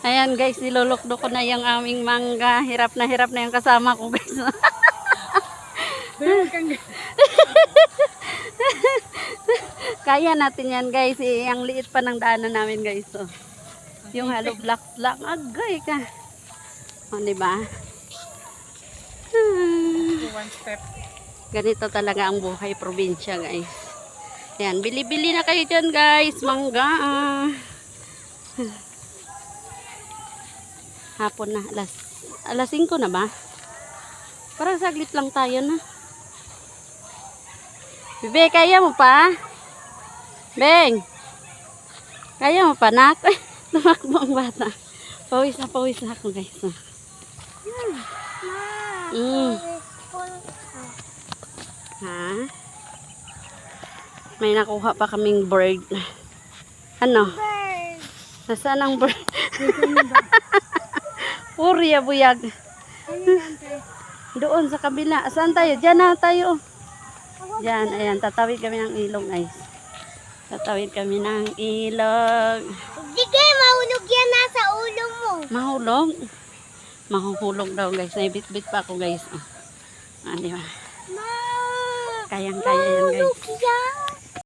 Ayan guys, nilulukdo ko na yung aming mangga. Hirap na yung kasama ko guys. Kaya natin yan guys. Ang liit pa ng daanan namin guys. So, yung hollow blocks lang. Agay ka. O, diba? One step. Ganito talaga ang buhay probinsya guys. Ayan, bili-bili na kayo dyan guys. Mangga. Hapon na. Alas 5 na ba? Parang saglit lang tayo na. Bebe, kaya mo pa? Beng! Kaya mo pa, nak? Tumakbo ang bata. Pawis na ako guys. Ha? May nakuha pa kaming bird. Ano? Nasaan ang bird? Puri buyag. Doon sa kabila. Saan tayo? Diyan na tayo. Diyan, ayan. Tatawid kami ng ilog guys. Tatawid kami ng ilog. Sige, mahulog yan nasa ulo mo. Mahulog? Mahuhulog daw guys. Naibit-bit pa ako guys. Di ba? Kayang-kaya yan guys. Mahulog yan.